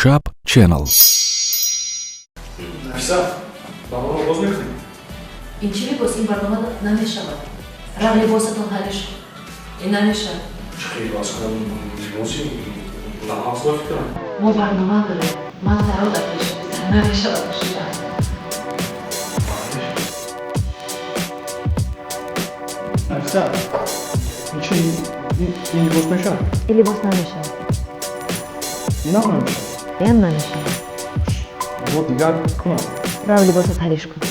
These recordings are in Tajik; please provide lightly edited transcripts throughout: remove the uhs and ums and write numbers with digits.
Imshab Channel. Nafisa, barnoma boz me'qilib? Inchi libos in barnoma nameshavad. Ra libosatun halish. In namesha. Chiqib libosdan libosi nahosla fikrim. Mo barnoma qilib, man taroda qilish. Nameshavad shida. Nafisa, in libos me'shab? И libos nameshavad. Ina me'shab? Yan nameshavad. Вот digar kunam. Ra libosat halish kun.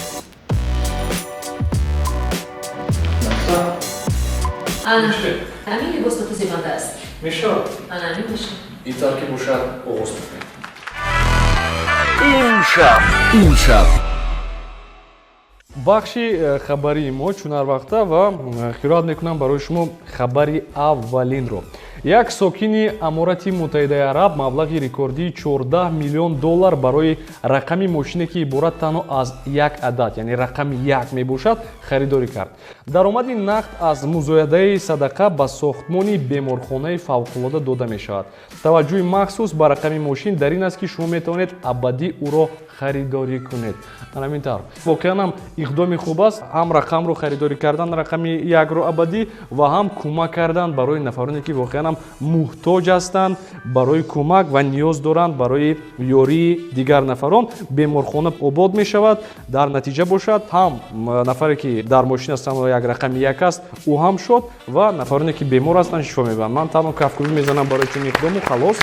Nafisa, Ana. Amin libos to zibanda ast. Me'shab. Ana amin mesh. In tarkib o'sha o'g'oz taqay. Imshab. бахши хабари мо чунар вақта ва хироат мекунам барои шумо хабари аввалинро. Як сокини Аморати Муттаҳидаи Араб маблағи рекордии $14 миллион барои рақами мошине ки иборат танҳо аз як адад, яъне рақами як мебошад, харидорӣ кард. Даромади нақд аз музоядаи садақа ба сохтмони беморхонаи фавқулода дода мешавад. Таваҷҷӯҳи махсус ба рақами мошин дар ин аст ки шумо метавонед абадӣ ӯро харидорӣ кунед. Ҳамин тавр. Воқеан ҳам иқдоми хуб аст. Ҳам рақамро харидорӣ кардан, рақами якро абадӣ ва ҳам кӯмак кардан барои нафароне ки воқеан ҳам муҳтоҷ ҳастанд барои кӯмак ва ниёз доранд барои ёрии дигар нафарон. Беморхона обод мешавад. Дар натиҷа бошад ҳам нафаре ки дар мошин ҳастанд ва як рақами як аст, ӯ ҳам шод ва нафароне ки бемор ҳастанд шифо мебаранд. Ман танҳо кафкӯбӣ мезанам барои чунин иқдому халос.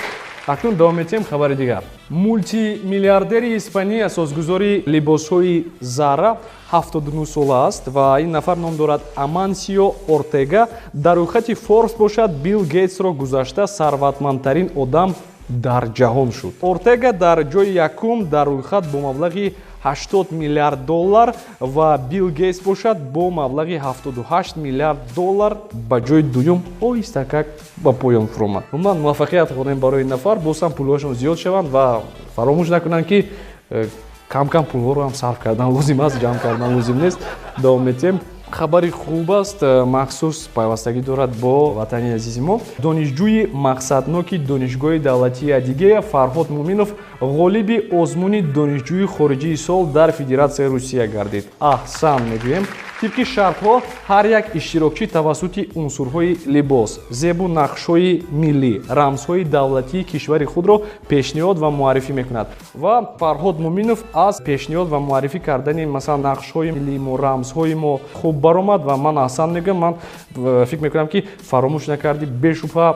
Акнун давом метем хабари дигар. Мултимиллиардери испанӣ асосгузори либосҳои Zara 79 сола аст ва ин нафар ном дорад Амансио Ортега. Дар рӯйхати Forbes бошад Билл Гейтсро гузашта сарватмандтарин одам дар ҷаҳон шуд. Ортега дар ҷои якум дар рӯйхат бо маблағи $80 миллиард ва Билл Гейтс бошад бо маблағи $78 миллиард ба ҷои дуюм оҳистакак ба поён фуромад. Умуман муваффақият хонем барои ин нафар, бозам пулҳошон зиёд шаванд ва фаромӯш накунанд ки кам-кам пулҳоро ҳам сарф кардан лозим аст, ҷамъ кардан лозим нест. Давом метем. Хабари хуб аст, махсус пайвастагӣ дорад бо ватани азизи мо. Донишҷӯи мақсадноки донишгоҳи давлатии Адигея Фарҳод Муминов ғолиби озмуни донишҷӯи хориҷии сол дар Федератсияи Русия гардид. Аҳсан мегӯем. Тибқи шартҳо ҳар як иштирокчӣ тавассути унсурҳои либос, зебу нақшҳои миллӣ, рамзҳои давлатии кишвари худро пешниҳод ва муаррифӣ мекунад. Ва Фарҳод Муминов аз пешниҳод ва муаррифӣ кардани масалан нақшҳои миллии мо, рамзҳои мо хуб баромад ва ман аҳсан мегӯям. Ман фикр мекунам ки фаромӯш накарди бешубҳа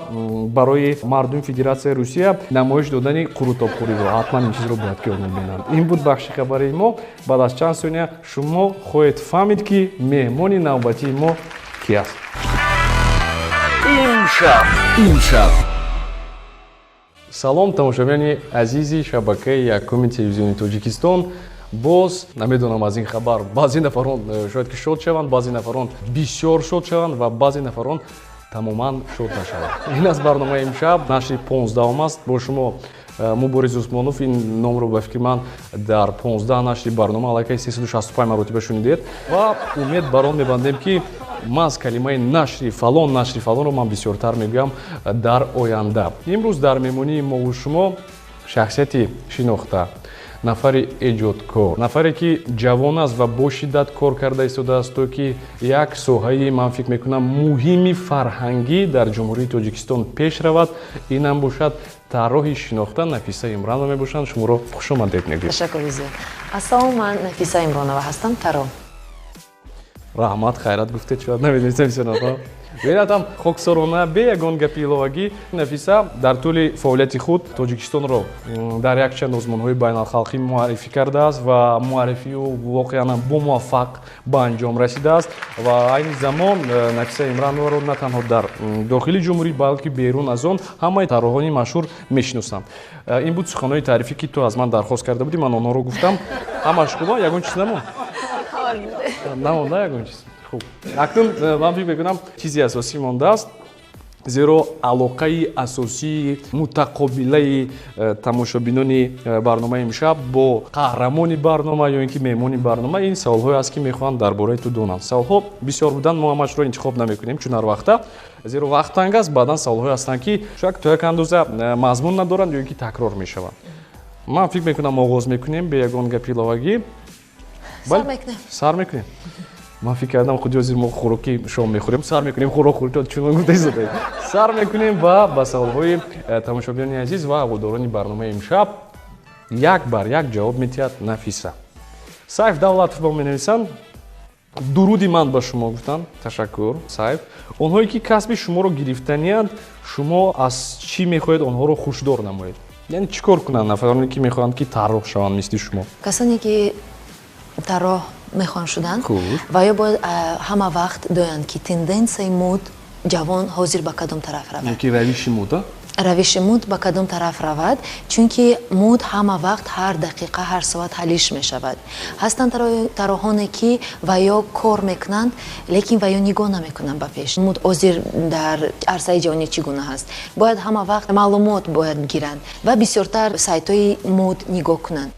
барои мардуми Федератсияи Русия намоиш додани қурутобхӯриро. ҳатман ин чизро бояд ки онҳо бинанд. Ин буд бахши хабари мо. Баъд аз чанд сония шумо хоҳед фаҳмид ки меҳмони навбатии мо ки аст. Imshab. Салом тамошобинони азизи шабакаи якуми телевизиони Тоҷикистон. Боз намедонам аз ин хабар баъзе нафарон шояд ки шод шаванд, баъзе нафарон бисёр шод шаванд ва баъзе нафарон тамоман шод нашаванд. Ин аст барномаи имшаб, нашри 15 аст. Бо шумо Мубориз Усмонов. Ин номро ба фикри ман дар 15 нашри барнома аллакай 365 маротиба шунидед ва умед бар он мебандем ки маҳз калимаи нашри фалонро ман бисёртар мегӯям дар оянда. Имрӯз дар меҳмонии мову шумо шахсияти шинохта, нафари эҷодкор, нафаре ки ҷавон аст ва бо шиддат кор карда истодааст то ки як соҳаи ман фикр мекунам муҳими фарҳангӣ дар ҷумҳурии Тоҷикистон пеш равад. Инам бошад тарроҳи шинохта Нафиса Имронова мебошанд. Шуморо хушомадед мегӯям. Ташаккури зиёд. Ассалому, ман Нафиса Имронова ҳастам, тарроҳ. Раҳмат, хайрат гуфтед, шояд намедонистам сиёнафа. Бинатам хоксорона бе ягон гапи иловагӣ. Нафиса дар тӯли фаъолияти худ Тоҷикистонро дар якчанд озмонҳои байналхалқӣ муаррифӣ кардааст ва муаррифиу воқеан бо муваффақ ба анҷом расидааст. Ва айни замон Нафиса Имронованро на танҳо дар дохили ҷумҳурӣ, балки берун аз он ҳамаи тарроҳони машҳур мешиносанд. Ин буд суханҳои таърифӣ ки ту аз ман дархост карда будӣ, ман онҳоро гуфтам. Ҳамаш хуба? Ягон чиз намонд? Намонда ягон чиз. Хуб. Акнун ман фикр мекунам чизи асосӣ мондааст. Зеро алоқаи асосии мутақобилаи тамошобинони барномаи имшаб бо қаҳрамони барнома ё ин ки меҳмони барнома ин саволҳое аст ки мехоҳанд дар бораи ту донанд. Саволҳо бисёр буданд, мо ҳамашро интихоб намекунем чун ҳар вақта. Зеро вақт танг аст, баъдан саволҳое ҳастанд ки шояд то як андоза мазмун надоранд ё ин ки такрор мешаванд. ман фикр мекунам оғоз мекунем бе ягон гапи иловагӣ. сар мекунем. Сар мекунем. Ман фикр кардам худи ҳозир мо хӯроки шом мехӯрем. Сар мекунем хӯрок хӯрем чунон гуфтаи. Сар мекунем ва ба саволҳои тамошобинони азиз ва ҳаводорони барномаи имшаб як бар як ҷавоб метиҳад Нафиса. Сайф Давлатов ба мо менависанд. Дуруди ман ба шумо гуфтанд. Ташаккур Сайф. Онҳое ки касби шуморо гирифтанианд, шумо аз чӣ мехоҳед онҳоро хушдор намоед? Яъне чӣ кор кунанд нафароне ки мехоҳанд ки тарроҳ шаванд мисли шумо? касоне ки тарроҳ мехоҳанд шуданд ва ё бояд ҳама вақт доянд ки тенденсияи мод ҷавон ҳозир ба кадом тараф равад. Яки равиши мода? равиши мод ба кадом тараф равад, чунки мод ҳама вақт ҳар дақиқа ҳар соат ҳалиш мешавад. ҳастанд тарроҳоне ки ва ё кор мекунанд, лекин ва ё нигоҳ намекунанд ба пеш. мод ҳозир дар арсаи ҷаҳонӣ чӣ гуна ҳаст? Бояд ҳама вақт маълумот бояд гиранд ва бисёртар сайтҳои мод нигоҳ кунанд.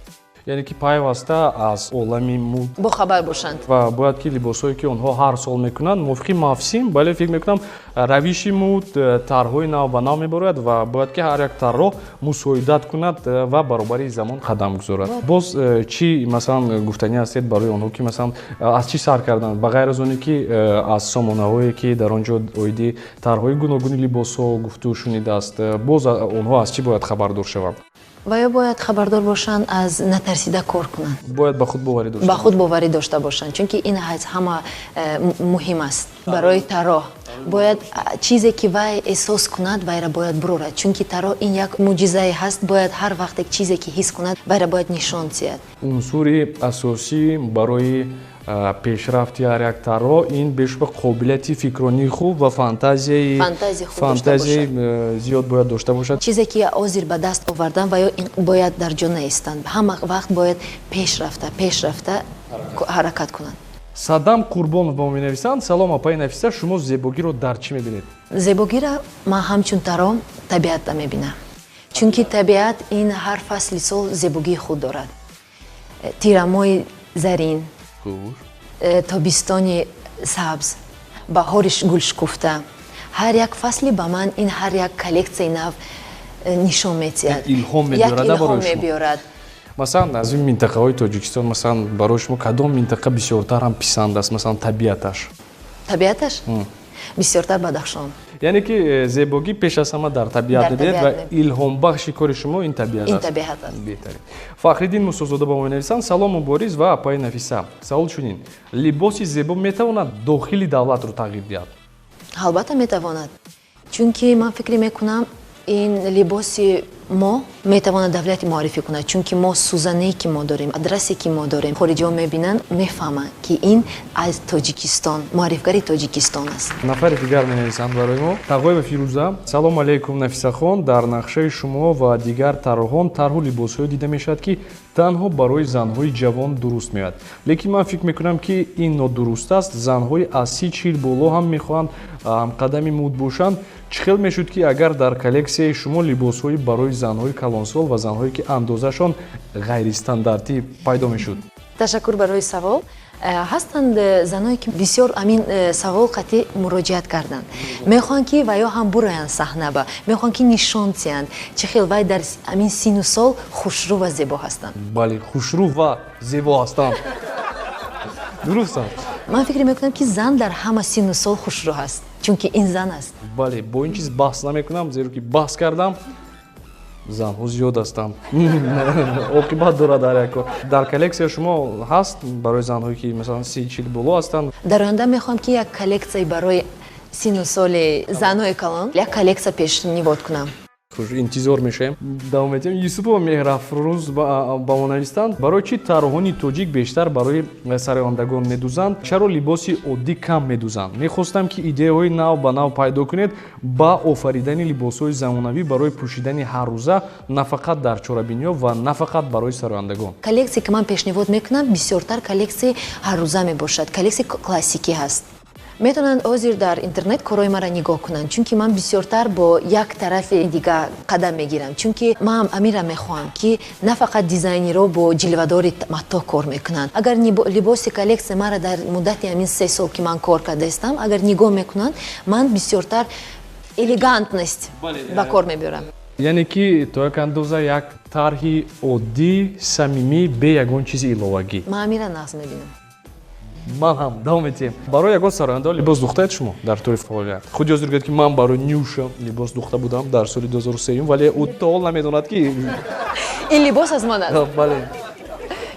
Яъне ки пайваста аз олами мод бохабар бошанд. ва бояд ки либосҳое ки онҳо ҳар сол мекунанд мувофиқи мавсим, бале фикр мекунам равиши мод тарҳҳои нав ба нав мебарояд ва бояд ки ҳар як тарроҳ мусоидат кунад ва баробари замон қадам гузорад. Боз чӣ масалан гуфтанӣ ҳастед барои онҳо ки масалан аз чӣ сар карданд ба ғайр аз оне ки аз сомонаҳое ки дар он ҷо оиди тарҳҳои гуногуни либосҳо гуфту шунидааст, боз онҳо аз чӣ бояд хабардор шаванд? ва ё бояд хабардор бошанд аз натарсида кор кунанд. Бояд ба худбоварӣ дошта ба худбоварӣ дошта бошанд, чунки ин ҳама муҳим аст барои тарроҳ. бояд чизе ки вай эҳсос кунад вайра бояд бурорад, чунки тарроҳ ин як мӯъҷизае ҳаст. Бояд ҳар вақте чизе ки ҳис кунад вайра бояд нишон диҳад. унсури асосӣ барои пешрафти ҳар як тарроҳ ин бешубҳа қобилияти фикрронии хуб ва фантазияи зиёд бояд дошта бошад. чизе ки ҳозир ба даст овардан ва ё бояд дар ҷо наистанд. ҳама вақт бояд пешрафта ҳаракат кунанд. Садам Қурбонов ба мо менависанд. Салом апаи Нафиса, шумо зебогиро дар чӣ мебинед? зебогиро ман ҳамчун тарроҳ табиатда мебинам, чунки табиат ин ҳар фасли сол зебогии худ дорад. тирамои зарин, тобистони сабз, баҳори гулшкуфта. ҳар як фасли ба ман ин ҳар як коллексияи нав нишон метиҳад. илҳом мебиёрад. Масалан аз ин минтақаҳои Тоҷикистон масалан барои шумо кадом минтақа бисёртар ҳам писанд аст? Масалан табиаташ бисёртар Бадахшон. Яъне ки зебогӣ пеш аз ҳама дар табиат мебинед ва илҳомбахши кори шумо ин табиат аст. Беҳтарин. Фахриддин Мусозода ба мо менависанд. Салом мубориз ва апаи Нафиса. Савол чунин: либоси зебо метавонад дохили давлатро тағйир диҳад? албатта метавонад, чунки ман фикр мекунам ин либоси мо метавонад давлати муаррифӣ кунад, чунки мо сӯзанае ки мо дорем, адрасе ки мо дорем, хориҷиҳо мебинанд, мефаҳманд ки ин аз Тоҷикистон, муаррифгари Тоҷикистон аст. Нафари дигар менависанд барои мо. Тағоева Фирӯза: салом алейкум Нафисахон, дар нақшаи шумо ва дигар тарроҳон тарҳу либосҳое дида мешавад ки танҳо барои занҳои ҷавон дуруст меояд. Лекин ман фикр мекунам ки ин нодуруст аст. Занҳои аз 30-40 боло ҳам мехоҳанд ҳамқадами мод бошанд. Чӣ хел мешуд ки агар дар коллексияи шумо либосҳои барои занҳои калонсол ва занҳое ки андозашон ғайристандартӣ пайдо мешуд? Ташаккур барои савол. ҳастанд заное ки бисёр амин савол қатъи муроҷиат карданд. Мехоҳанд ки ва ё ҳам буроянд саҳнаба, мехоҳанд ки нишон диҳанд чӣ хел вай дар амин сину сол хушрӯ ва зебо ҳастанд. Бале, хушрӯ ва зебо ҳастанд. Дуруст аст. ман фикр мекунам ки зан дар ҳама сину сол хушрӯ ҳаст, чунки ин зан аст. Бале, бо ин чиз баҳс намекунам, зеро ки баҳс кардам занҳо зиёд ҳастанд. оқибат дорад ҳар як кор. Дар коллексия шумо ҳаст барои занҳое ки масалан 30-40 боло ҳастанд? дар оянда мехоҳам ки як коллексияи барои сину соли занҳои калон, як коллексия пешнивод кунам. интизор мешавем. Давом медиҳем. Юсупова Меҳрафрӯз ба мо навистанд. Барои чӣ тарроҳони тоҷик бештар барои сарояндагон медӯзанд? Чаро либоси оддӣ кам медӯзанд? Мехостам ки идеяҳои нав ба нав пайдо кунед ба офаридани либосҳои замонавӣ барои пӯшидани ҳаррӯза, на фақат дар чорабиниҳо ва на фақат барои сарояндагон. коллексия ки ман пешнивод мекунам бисёртар коллексияи ҳаррӯза мебошад. коллексияи классикӣ ҳаст. метавонанд ҳозир дар интернет корои маро нигоҳ кунанд, чунки ман бисёртар бо як тарафи дигар қадам мегирам, чунки ман амира мехоҳам ки на фақат дизайнерҳо бо ҷилвадори матоъ кор мекунанд. агар либоси коллексия мара дар муддати амин 3 сол ки ман кор кардаистам, агар нигоҳ мекунанд, ман бисёртар элегантность ба кор мебарам. яъне ки то як андоза як тарҳи оддӣ самимӣ бе ягон чизи иловагӣ. ман ҳаминро нағз мебинам. ман ҳам давом медиҳем. Барои ягон сароянда либос духтаед шумо дар тури фаъолият? худ ёзир гӯед ки ман барои Нюша либос духта будам дар соли 2003, вале ӯ то ҳол намедонад ки ин либос аз ман аст. бале.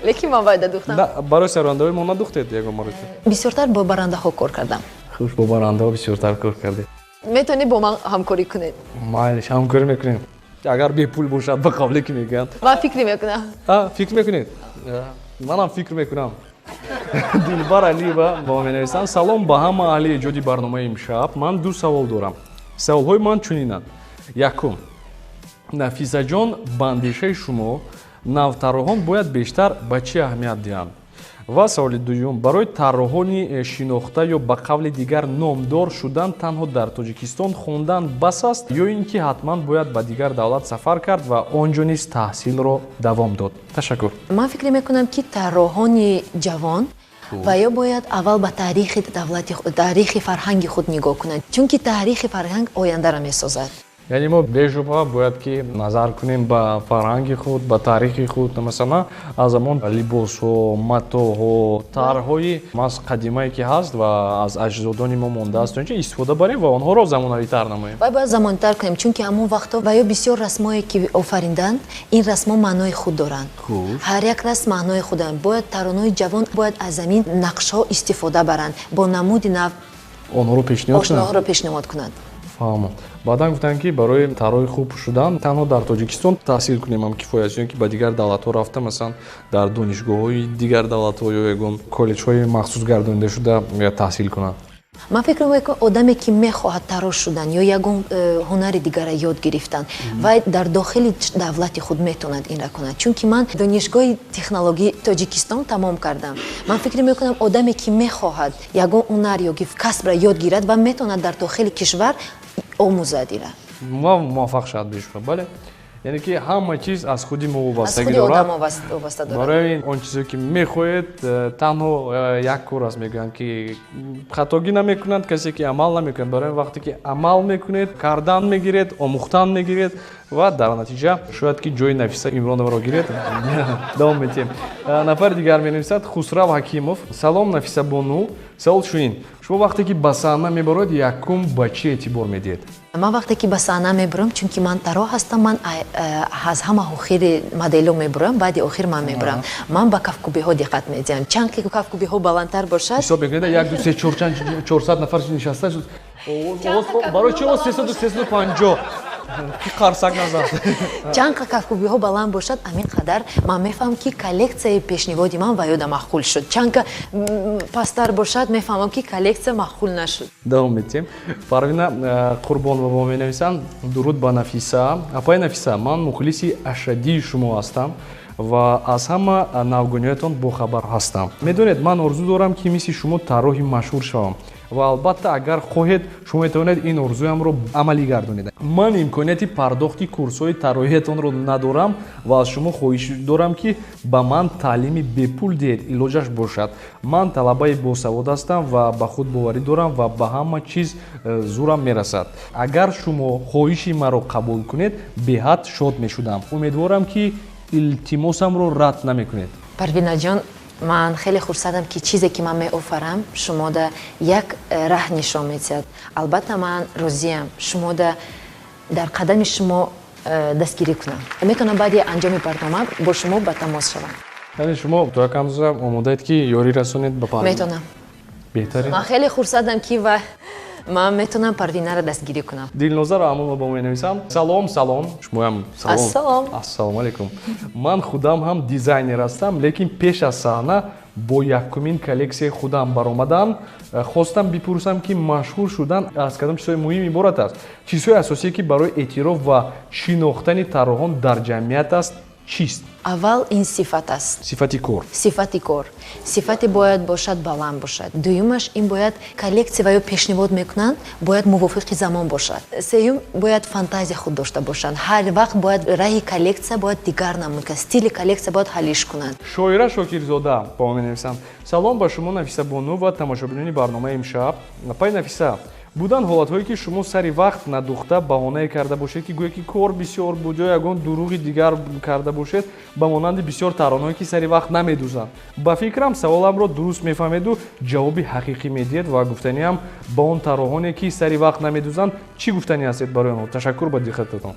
лекин ман вайда духтам. Барои сарояндаҳои мо надухтед ягон моротиб? бисёртар бо баррандаҳо кор кардам. хуш, бо баррандаҳо бисёртар кор кардед. метавонед бо ман ҳамкорӣ кунед? майлиш, ҳамкорӣ мекунем. Агар бепул бошад ба қабле ки мегӯянд. ман фикр мекунам. Фикр мекунед? Манам фикр мекунам. Дилбар Алиева ба мо менависанд: салом ба ҳама аҳли эҷоди барномаи имшаб. Ман ду савол дорам. Саволҳои ман чунинанд. Якум, Нафисаҷон, ба андешаи шумо навтарроҳон бояд бештар ба чӣ аҳамият диҳанд? ва саволи дуюм, барои тарроҳони шинохта ё ба қавли дигар номдор шудан танҳо дар Тоҷикистон хондан бас аст ё ин ки ҳатман бояд ба дигар давлат сафар кард ва он ҷо низ таҳсилро давом дод? Ташаккур. ман фикр мекунам ки тарроҳони ҷавон ва ё бояд аввал ба таърихи давлати таърихи фарҳанги худ нигоҳ кунанд, чунки таърихи фарҳанг ояндаро месозад. яъне мо бешубҳа бояд ки назар кунем ба фарҳанги худ, ба таърихи худ. Масалан, аз замон либосҳо, матоъҳо, тарҳҳои мас қадимае ки ҳаст ва аз аҷдодони мо мондааст, онча истифода барем ва онҳоро замонавитар намоем. бояд замонитар кунем, чунки ҳамон вақтҳо ва ё бисёр расмое ки офаринданд, ин расмо маънои худ доранд. ҳар як расм маънои худ доранд. бояд таронаҳои ҷавон бояд аз замин нақшҳо истифода баранд, бо намуди нав онҳоро пешниҳод кунанд. фаҳмам. баъдан гуфтанд ки барои тарроҳи хуб шудан танҳо дар Тоҷикистон таҳсил кунем ҳам кифоя аст, ё ки ба дигар давлатҳо рафта, масалан дар донишгоҳҳои дигар давлатҳо ё ягон коллеҷҳои махсус гардонида шуда таҳсил кунанд. ман фикр мекунам одаме ки мехоҳад тарроҳ шудан ё ягон ҳунари дигарро ёд гирифтан, вай дар дохили давлати худ метавонад инро кунад. чунки ман донишгоҳи технологии Тоҷикистон тамом кардам. ман фикр мекунам одаме ки мехоҳад ягон ҳунар ё касбро ёд гирад ва метавонад дар дохили кишвар омӯзад ира. ва муваффақ шавад бешубҳа. бале, яъне ки ҳама чиз аз худи мо аз вобастагӣ худи дорад. одам вобаста дорад. барои ин он чизе ки мехоҳед танҳо як кор аст, мегӯянд ки хатогӣ намекунанд касе ки амал намекунад. барои ин вақте ки амал мекунед, кардан мегиред, омӯхтан мегиред ва дар натиҷа шояд ки ҷои Нафиса Имронованро гиред. давом медиҳем. нафари дигар менависад Хусрав Ҳакимов. Салом Нафиса бону. савол чунин: шумо вақте ки ба саҳна мебароед, якум ба чӣ эътибор медиҳед? ман вақте ки ба саҳна мебурам, чунки ман тарроҳ ҳастам, ман аз ҳама охири моделҳо мебурам, баъди охир ман мебурам. ман ба кафкубиҳо диққат медиҳам. чанд ки кафкубиҳо баландтар бошад, ҳисоб мекунед 1 2 3 400 нафар нишаста. барои чӣ 350 ки қарсак назад? чанд кафкубиҳо баланд бошад, амин қадар ман мефаҳмам ки коллексияи пешниводи ман ва ёда махқул шуд. чанд ка пасттар бошад, мефаҳмам ки коллексия махқул нашуд. давом медиҳем. Парвина Қурбонова бо менависанд: дуруд ба Нафиса. апай Нафиса, ман мухлиси ашадии шумо ҳастам ва аз ҳама навгониятон бохабар ҳастам. медонед, ман орзу дорам ки мисли шумо тарроҳи машҳур шавам ва албатта агар хоҳед шумо метавонед ин орзуямро амалӣ гардонед. ман имконияти пардохти курсҳои тарроҳиятонро надорам ва аз шумо хоҳиш дорам ки ба ман таълими бепул диҳед, илоҷаш бошад. ман талабаи босавод ҳастам ва ба худ боварӣ дорам ва ба ҳама чиз зурам мерасад. агар шумо хоҳиши маро қабул кунед, беҳад шод мешудам. умедворам ки илтимосамро рад намекунед. Парвинаҷон, ман хеле хурсандам ки чизе ки ман меофарам шумо да як раҳ нишон медиҳад. албатта ман розиам шумо да дар қадами шумо дастгирӣ кунам. метавонам баъди анҷоми барнома бо шумо ба тамос шавам. яъне шумо то якам рӯза омодаед ки ёрӣ расонед ба Парвина? метавонам. беҳтаре. ман хеле хурсандам ки ва ман метавонам Парвинаро дастгирӣ кунам. Дилнозаро ҳамон ба мо менависам. Салом, салом. Шумоям салом. Ассалом. Ассалому алайкум. Ман худам ҳам дизайнер ҳастам, лекин пеш аз саҳна бо якумин коллексияи худам баромадам. Хостам бипурсам ки машҳур шудан аз кадом чизҳои муҳим иборат аст. чизҳои асосие ки барои эътироф ва шинохтани тарроҳон дар ҷамъият аст чист? аввал ин сифат аст. Сифати кор. сифати кор. сифати бояд бошад баланд бошад. дуюмаш ин бояд коллексия ва ё пешниҳод мекунанд бояд мувофиқи замон бошад. сеюм бояд фантазия худ дошта бошанд. ҳар вақт бояд раҳи коллексия бояд дигар намуд кунад. стили коллексия бояд ҳалиш кунанд. шоира Шокирзода ба мо менависанд. Салом ба шумо Нафиса бону ва тамошобинони барномаи имшаб. Апай Нафиса, буданд ҳолатҳое ки шумо сари вақт надухта баҳонае карда бошед ки гӯё ки кор бисёр буд ё ягон дурӯғи дигар карда бошед ба монанди бисёр таронаҳое ки сари вақт намедӯзанд. Ба фикрам саволамро дуруст мефаҳмеду ҷавоби ҳақиқӣ медиҳед ва гуфтаниам ба он тароҳоне ки сари вақт намедӯзанд чӣ гуфтанӣ ҳастед барои онҳо? Ташаккур ба диққататон.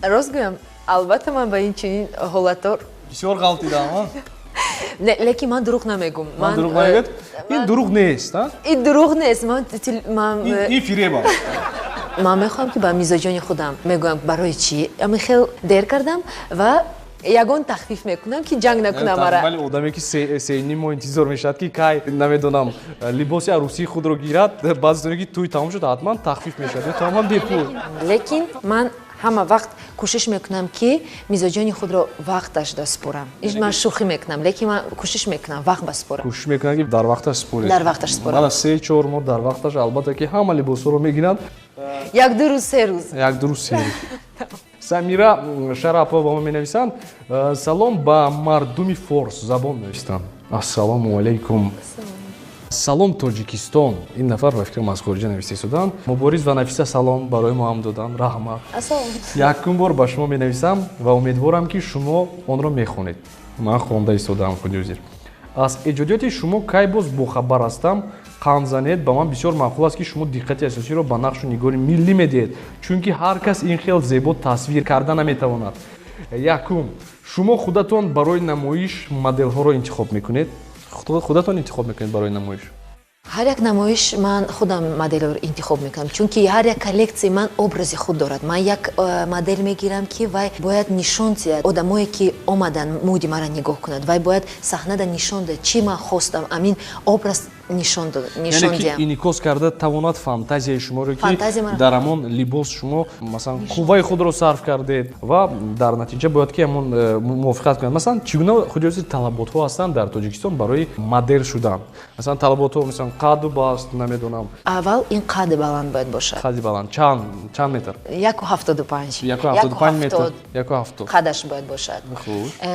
Рост гӯям, албатта ман ба ин чунин ҳолатҳо бисёр ғалтидам. лекин ман дурӯғ намегӯм. Ман дурӯғ намегӯед? Ин дурӯғ нест, а? Ин дурӯғ нест. Ин фиреб аст. Ман мехоҳам ки ба мизоҷони худам мегӯям барои чӣ? Ами хел дер кардам ва ягон тахфиф мекунам ки ҷанг накунам ара. Вале одаме ки сеюни мо интизор мешавад ки кай намедонам либоси арӯсии худро гирад, баъзестоне ки тӯй тамом шуд ҳатман тахфиф мешавад, тамоман бепул. Лекин ман ҳама вақт кӯшиш мекунам ки мизоҷони худро вақташ спорам. Ман шӯхӣ мекунам, лекин ман кӯшиш мекунам вақт баспорам. Кӯшиш мекунам ки дар вақташ според. Дар вақташ спорам. Баъд аз 3-4 моҳ дар вақташ албатта ки ҳама либосҳоро мегиранд. Як ду рӯз, се рӯз. Як ду рӯз, се рӯз. Самира Шарапова ба мо менависанд: салом ба мардуми форс забон навистанд. Ассалому алайкум. Салом Тоҷикистон. Ин нафар ба фикрам аз хориҷа нависта истоданд. Мубориз ва Нафиса салом барои мо ҳам доданд. Раҳмат. Ассалом. Якум бор ба шумо менависам ва умедворам ки шумо онро мехонед. Ман хонда истодаам худи узир. Аз эҷодиёти шумо кай боз бохабар ҳастам. Қанд ба ман бисёр маъқул аст ки шумо диққати асосиро ба нақшу нигори миллӣ медиҳед, чунки ҳар кас ин хел зебо тасвир карда наметавонад. Якум, шумо худатон барои намоиш моделҳоро интихоб мекунед? Худатон интихоб мекунед барои намоиш? ҳар як намоиш ман худам моделро интихоб мекунам, чунки ҳар як коллекция ман образи худ дорад. Ман як модел мегирам ки вай бояд нишон диҳад одамое ки омадан муди маро нигоҳ кунад. Вай бояд саҳнада нишон диҳад чӣ ман хостам, амин образ нишон диҳам. Инъикос карда тавонад фантазияи шуморо ки дар ҳамон либос шумо масалан қувваи худро сарф кардед ва дар натиҷа бояд ки ҳамон мувофиқат кунад. Масалан чӣ гуна худёси талаботҳо ҳастанд дар Тоҷикистон барои модел шудан? Масалан талаботҳо мисалан қадду баст намедонам. Аввал ин қадди баланд бояд бошад. Қадди баланд чанд метр? 1.75. 1.75 метр. 1.70. қадаш бояд бошад.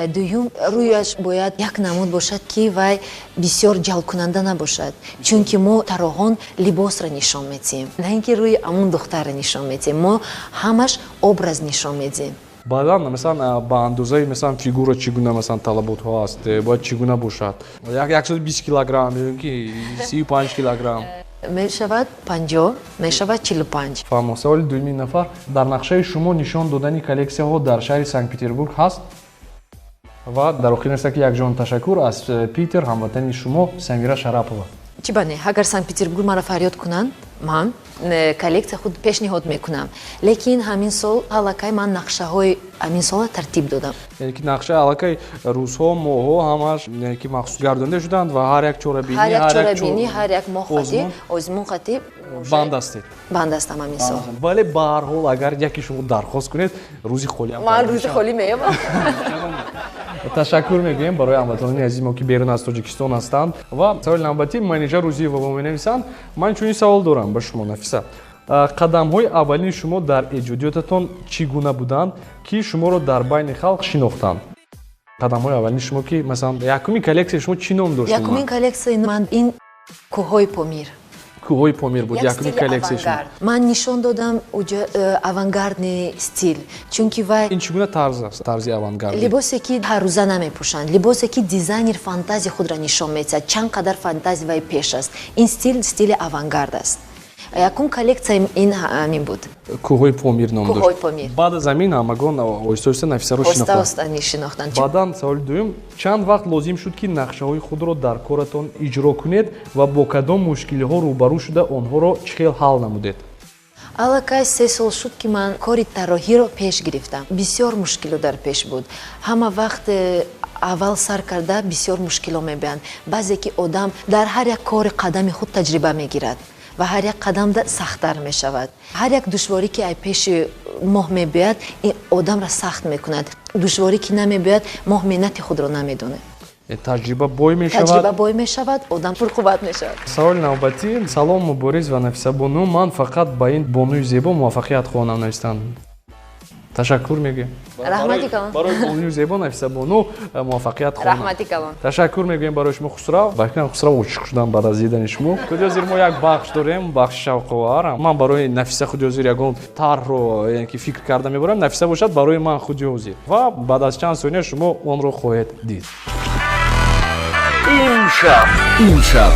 Дуюм рӯяш бояд як намуд бошад ки вай бисёр ҷалбкунанда набошад. Чунки мо тароҳон либосро нишон медиҳем, на ин ки рӯи амун духтарро нишон медиҳем. Мо ҳамаш образ нишон медиҳем. Баъдан масалан ба андозаи масалан фигура чӣ гуна масалан талаботҳо аст, бояд чӣ гуна бошад? 120 килограмм ё ки 35 килограмм мешавад, 50 мешавад, 45. фаҳмо. Саволи дуюми нафар: дар нақшаи шумо нишон додани коллексияҳо дар шаҳри Санкт-Петербург ҳаст? Ва дар охир неста ки якҷон ташаккур аз Питер, ҳамватани шумо Самира Шарапова. Чӣ бане, агар Санкт-Петербург маро фарёд кунанд, ман коллекция худ пешниҳод мекунам. Лекин ҳамин сол аллакай ман нақшаҳои ҳамин сола тартиб додам. Яъне ки нақша аллакай рӯзҳо, моҳҳо ҳамаш яъне ки махсус гардонда шуданд ва ҳар як чорабини, ҳар як моҳ хати, озмун хати банд астед. Банд астам ҳамин сол. Вале ба ҳар ҳол агар яке шумо дархост кунед, рӯзи холӣ ҳам. Ман рӯзи холӣ меявам. Ташаккур мегӯем барои ҳамватонони азизи мо ки берун аз Тоҷикистон ҳастанд. Ва саволи навбатӣ менеҷер Рӯзиева ба мо менависанд: ман чунин савол дорам ба шумо Нафиса. қадамҳои аввалини шумо дар эҷодиётатон чӣ гуна буданд ки шуморо дар байни халқ шинохтанд? Қадамҳои аввалини шумо ки масалан якумин коллексияи шумо чӣ ном дошт? Якумин коллексияи ман ин кӯҳҳои Помир. Кӯҳҳои Помир буд якумин коллексияи шумо. Ман нишон додам авангардни стил, чунки вай ин чӣ гуна тарз аст? Тарзи авангард. либосе ки ҳаррӯза намепӯшанд, либосе ки дизайнер фантазия худро нишон медиҳад, чанд қадар фантазия вай пеш аст. Ин стили авангард аст. Якум коллексия ин ҳамин буд. Кӯҳҳои Помир ном дошт. Кӯҳҳои Помир. Баъд аз ҳамин ҳамагон оҳиста-оҳиста Нафисаро шинохтанд. Оҳиста-оҳиста шинохтанд. Баъдан саволи дуюм: чанд вақт лозим шуд ки нақшаҳои худро дар коратон иҷро кунед ва бо кадом мушкилиҳо рӯбарӯ шуда онҳоро чӣ хел ҳал намудед? аллакай 3 сол шуд ки ман кори тарроҳиро пеш гирифтам. Бисёр мушкило дар пеш буд. ҳама вақт аввал сар карда бисёр мушкило мебианд. баъзе ки одам дар ҳар як кори қадами худ таҷриба мегирад ва ҳар як қадам сахттар мешавад. ҳар як душворӣ ки ай пеши моҳ мебиёяд, ин одамро сахт мекунад. душворӣ ки намебиёяд, моҳ миннати худро намедонад. таҷриба бой мешавад, одам пурқувват мешавад. саволи навбатӣ: салом Мубориз ва Нафиса Бону. Ман фақат ба ин бонуи зебо муваффақият хоҳонам навистанд. ташаккур мегӯем. Раҳмати калон. Барои олию зебо Нафиса Бону муваффақият хоҳам. Раҳмати калон. Ташаккур мегӯем барои шумо Хусрав. Баъкан Хусрав ошиқ шудан баъд аз дидани шумо. Худёзир мо як бахш дорем, бахши шавқовар. Ман барои Нафиса Худёзир ягон тарҳро яъне ки фикр карда мебарам. Нафиса бошад барои ман Худёзир. Ва баъд аз чанд сония шумо онро хоҳед дид. Имшаб.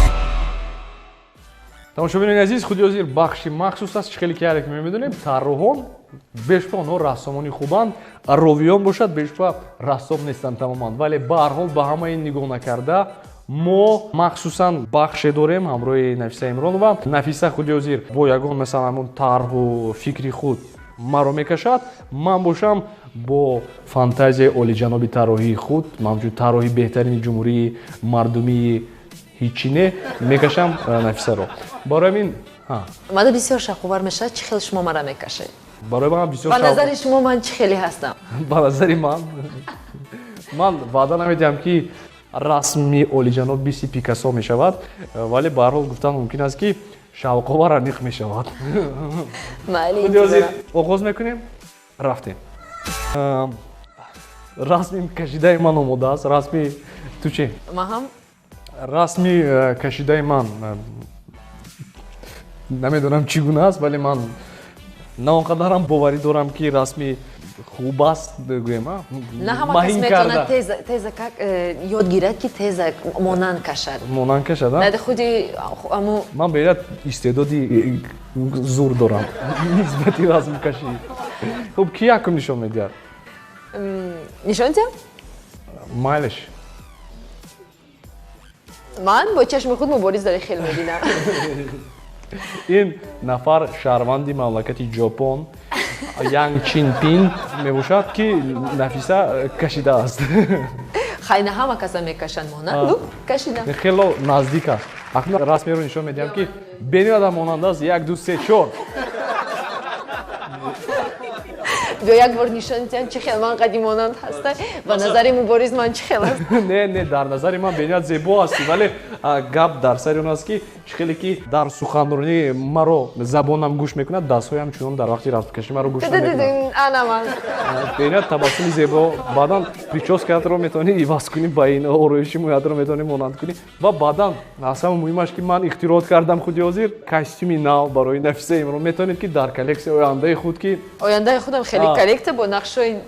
тамошобинони азиз, Худёзир бахши махсус аст. Чӣ хеле ки як мемедонем, тарроҳон бешбо онҳо рассомони хубанд, ровиён бошад, бешбо рассом нестанд тамоман. Вале ба ҳар ҳол ба ҳама ин нигоҳ накарда, мо махсусан бахше дорем ҳамроҳи Нафиса Имронова. Нафиса Худёзир бо ягон масалан ҳамун тарҳу фикри худ маро мекашад, ман бошам бо фантазияи олиҷаноби тарроҳии худ, мамчун тарроҳи беҳтарини ҷумҳурии мардумии ҳичине мекашам Нафисаро. Барои ҳамин мада бисёр шавқовар мешавад, чӣ хел шумо мара мекашед? барои ман бисёр ба назари шумо ман чӣ хеле ҳастам? ба назари ман ваъда намедиҳам ки расми олиҷаноб биси Пикассо мешавад, вале ба ҳар ҳол гуфтан мумкин аст ки шавқовар аниқ мешавад. Худёзир оғоз мекунем? Рафтем. Расми кашидаи ман омода аст. Расми ту чӣ? Ман ҳам расми кашидаи ман намедонам чӣ гуна аст, вале ман на он қадарам боварӣ дорам ки расми хуб аст гӯем. на ҳама кас метавонад теза как ёд гирад ки теза монанд кашад. Монанд кашад? нади худи аму ман беяд истеъдоди зур дорам нисбати расмкашӣ. хуб ки якум нишон медиҳад? нишон диҳам? майлеш. ман бо чашми худ мубориз дар хел мебинам. ин нафар шаҳрванди мамлакати ҷопон Янг Чинпин мебошад ки Нафиса кашидааст. хайна ҳама каса мекашанд монанд кашидам. хело наздик аст. акнун расмеро нишон медиҳам ки бени адам монанд аст 1 2 3 4. бё як бор нишон диҳам чӣ хел ман қади монанд ҳаста ба назари мубориз ман чӣ хел аст? не дар назари ман беният зебо асти, вале гап дар сари он аст ки чӣ хеле ки дар суханронӣ маро забонам гӯш мекунад, дастҳоям чунон дар вақти расмкашӣ маро гӯш намекунад. ана ман беният табассуми зебо, баъдан прическаятро метавонӣ иваз кунӣ, ба ин ороиши мӯятро метавонӣ монанд кунӣ ва баъдан аз ҳама муҳимаш ки ман ихтироот кардам Худёзир костюми нав барои Нафиса Имрон. метавонед ки дар коллексияи ояндаи худ ки ояндаи худам хеле коллекция бо нақшҳои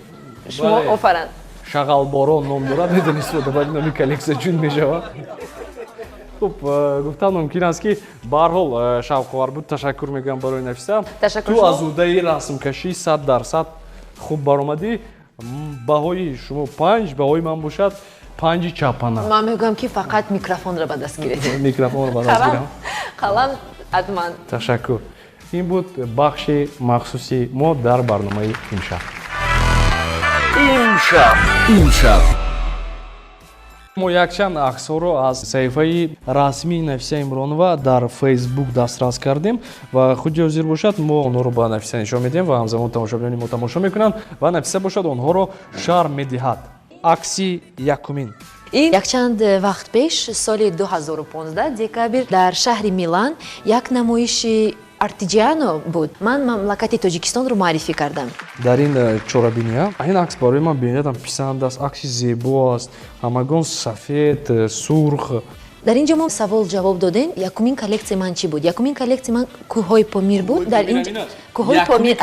шумо офаранд. шағалборон ном дорад, медонӣ истифода бари номи коллексия чун мешавад. хуб гуфтан мумкин аст ки ба ҳар ҳол шавқовар буд. ташаккур мегӯям барои Нафиса. Ташаккур ту аз удаи расмкашӣ 100% хуб баромадӣ. баҳои шумо 5, баҳои ман бошад 5 чапана. ман мегӯям ки фақат микрофонро ба даст гиред. микрофонро ба даст гирам. қалам ҳатман. ташаккур. ин буд бахши махсуси мо дар барномаи имшаб. Имшаб. мо якчанд аксҳоро аз саҳифаи расмии Нафиса Имронова дар Facebook дастрас кардем ва Худёзир бошад мо онҳоро ба Нафиса нишон медиҳем ва ҳамзамон тамошобинони мо тамошо мекунанд ва Нафиса бошад онҳоро шарҳ медиҳад. акси якумин. ин якчанд вақт пеш соли 2015 декабр дар шаҳри Милан як намоиши артиҷиано буд. ман мамлакати Тоҷикистонро маърифӣ кардам. дар ин чорабиния ин акс барои ман бениядам писанд аст. акси зебо аст, ҳамагон сафед сурх. дар ин ҷо мо савол ҷавоб додем. якумин коллексияи ман чӣ буд? якумин коллексияи ман кӯҳҳои Помир буд. дар ин кӯҳҳои Помир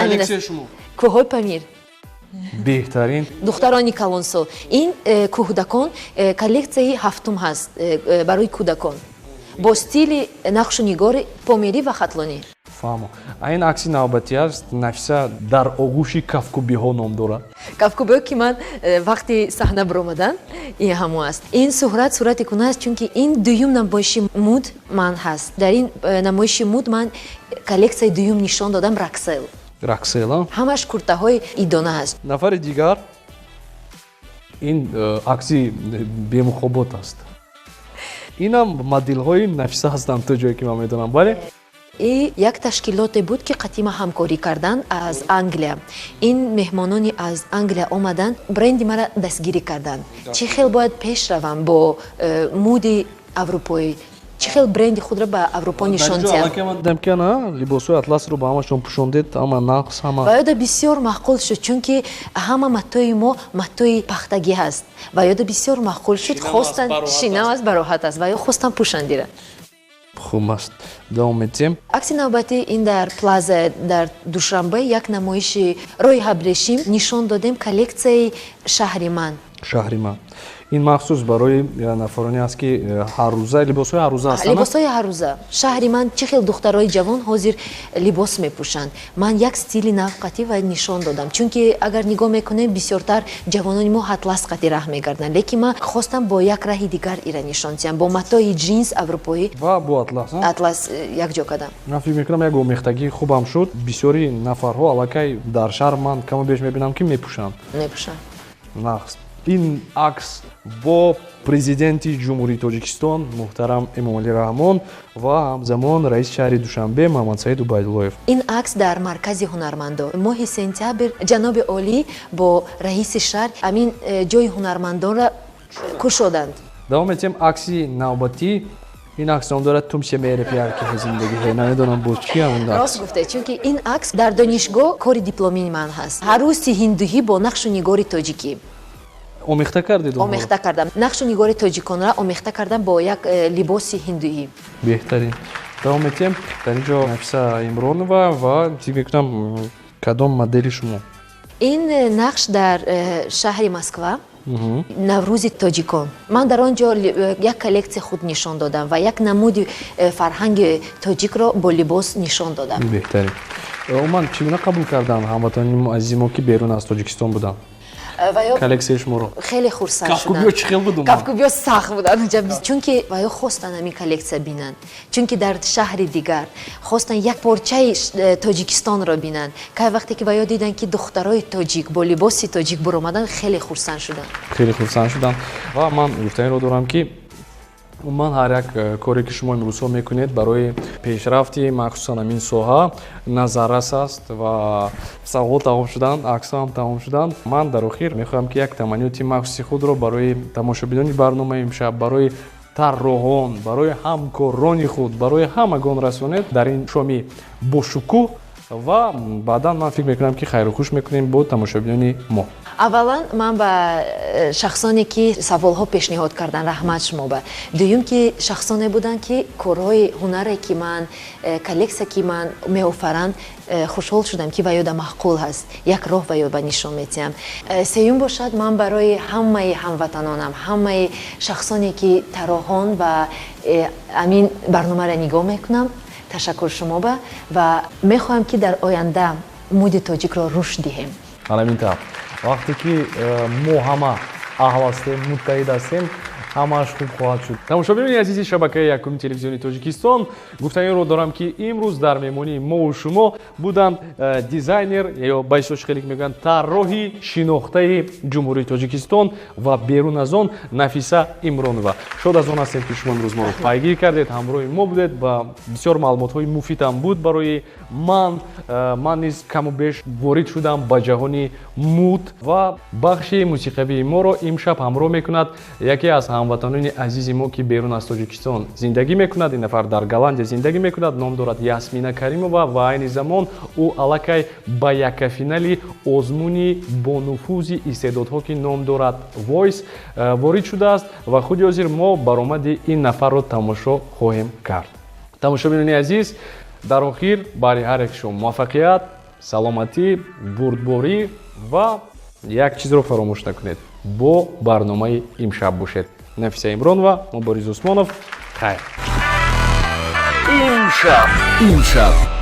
кӯҳҳои Помир беҳтарин духтарони калонсол. ин кӯҳдакон коллексияи ҳафтум ҳаст барои кӯдакон бо стили нақшу нигори помирӣ ва хатлонӣ. фаҳмо. ин акси навбатӣ аст. Нафиса дар оғӯши кафкубиҳо ном дорад. кафкубиҳо ки ман вақти саҳна баромадан ин ҳамо аст. ин сурати куна аст, чунки ин дуюм намоиши муд ман ҳаст. дар ин намоиши муд ман коллексияи дуюм нишон додам. раксела ҳамаш куртаҳои идона ҳаст. нафари дигар ин акси бемухобот аст. инам моделҳои Нафиса ҳастанд то ҷое ки ман медонам. бале и як ташкилоте буд ки қадима ҳамкорӣ карданд аз Англия. ин меҳмонони аз Англия омадан бренди мара дастгирӣ карданд. чӣ хел бояд пеш равам бо муди аврупоӣ. чӣ хел бренди худро ба аврупо нишон диҳад. дидам ки на либосҳои атласро ба ҳамашон пӯшондед, ҳама нақс, ҳама ва ёда бисёр маъқул шуд, чунки ҳама матои мо матои пахтагӣ ҳаст ва ёда бисёр маъқул шуд, хостан шинам аст, бароҳат аст ва ё хостан пӯшандира. хуб аст. давом етем. акси навбатӣ ин дар плаза дар душанбе як намоиши роҳи ҳабрешим нишон додем коллексияи шаҳри ман. шаҳри ман ин махсус барои нафароне аст ки ҳаррӯза либосҳои ҳаррӯза ҳастанд. либосҳои ҳаррӯза шаҳри ман чӣ хел духтарои ҷавон ҳозир либос мепӯшанд. ман як стили навқатӣ ва нишон додам, чунки агар нигоҳ мекунем бисёртар ҷавонони мо атлас қати раҳ мегарданд, лекин ман хостам бо як раҳи дигар ира нишон диҳам, бо матои ҷинс аврупоӣ ва бо атлас атлас якҷо кардам. ман фикр мекунам як омехтагии хубам шуд. бисёри нафарҳо аллакай дар шаҳр ман каму беш мебинам ки мепӯшанд. нақс ин акс бо президенти ҷумҳурии тоҷикистон муҳтарам эмомалӣ раҳмон ва ҳамзамон раиси шаҳри душанбе муҳаммадсаид убайдуллоев. ин акс дар маркази ҳунармандон моҳи сентябр ҷаноби олӣ бо раиси шаҳр амин ҷои ҳунармандонро кушоданд. давом етем акси навбатӣ. ин акс ном дорад тум се мерепи ҳарки зиндагӣ ҳе. намедонам боз чӣ ҳамон акс. рост гуфте, чунки ин акс дар донишгоҳ кори дипломии ман ҳаст. ҳарруси ҳиндуҳӣ бо нақшу нигори тоҷикӣ омехта кардед? омехта кардам. нақшу нигори тоҷиконро омехта кардам бо як либоси ҳиндуӣ. беҳтарин. давом етем. дар ин ҷо нафиса имронова ва фикр мекунам кадом модели шумо? ин нақш дар шаҳри москва наврӯзи тоҷикон. ман дар он ҷо як коллексия худ нишон додам ва як намуди фарҳанги тоҷикро бо либос нишон додам. беҳтарин. умуман чӣ гуна қабул карданд ҳамватанони азизи мо ки берун аз тоҷикистон буданд коллексияи шуморо? хеле хурсанд шуданд. кафкубиё чӣ хел буд? кафкубиё сахт буданд чунки ва ё хостанд ҳамин коллексия бинанд, чунки дар шаҳри дигар хостанд як порчаи тоҷикистонро бинанд. кай вақте ки ва ё диданд ки духтарои тоҷик бо либоси тоҷик буромаданд, хеле хурсанд шуданд. хеле хурсанд шуданд ва ман гуфтаниро дорам ки умуман ҳар як коре ки шумо имрӯзҳо мекунед барои пешрафти махсусан ҳамин соҳа назаррас аст ва савғо тамом шуданд, аксҳо ҳам тамом шуданд. ман дар охир мехоҳам ки як таманиёти махсуси худро барои тамошобинони барномаи имшаб, барои тарроҳон, барои ҳамкорони худ, барои ҳамагон расонед дар ин шоми бошукӯҳ ва баъдан ман фикр мекунам ки хайрухуш мекунем бо тамошобинони мо. аввалан ман ба шахсоне ки саволҳо пешниҳод карданд раҳмат шумо ба. дуюм ки шахсоне буданд ки корҳои ҳунаре ки ман коллексия ки ман меофаранд хушҳол шудам ки ва ёда маъқул ҳаст, як роҳ ва ё ба нишон медиҳам. сеюм бошад ман барои ҳамаи ҳамватанонам, ҳамаи шахсоне ки тарроҳон ва амин барномаро нигоҳ мекунам ташаккур шумо ба ва мехоҳам ки дар оянда муди тоҷикро рушд диҳем. ҳамин тавр вақте ки мо ҳама аҳл ҳастем, муттаҳид ҳастем, ҳамааш хуб хоҳад шуд. тамошобинони азизи шабакаи якуми телевизиони тоҷикистон, гуфтаниро дорам ки имрӯз дар меҳмонии мову шумо буданд дизайнер ё ба исоч хеле мегӯянд тарроҳи шинохтаи ҷумҳурии тоҷикистон ва берун аз он Нафиса Имронова. шод аз он ҳастем ки шумо имрӯз моро пайгир кардед, ҳамроҳи мо будед ва бисёр маълумотҳои муфидам буд барои ман низ каму беш ворид шудам ба ҷаҳони муд ва бахши мусиқавии моро имшаб ҳамроҳ мекунад яке аз ҳамватанони азизи мо ки берун аз тоҷикистон зиндагӣ мекунад. ин нафар дар голландия зиндагӣ мекунад, ном дорад Ясмина Каримова ва айни замон ӯ аллакай ба якафинали озмуни бонуфузи истеъдодҳо ки ном дорад Voice ворид шудааст ва худи ҳозир мо баромади ин нафарро тамошо хоҳем кард. тамошобинони азиз, дар охир бари ҳар як шумо муваффақият, саломатӣ, бурдборӣ ва як чизро фаромӯш накунед. бо барномаи имшаб бошед. Нафиса Имронова, Мубориз Усмонов. Хайр. имшаб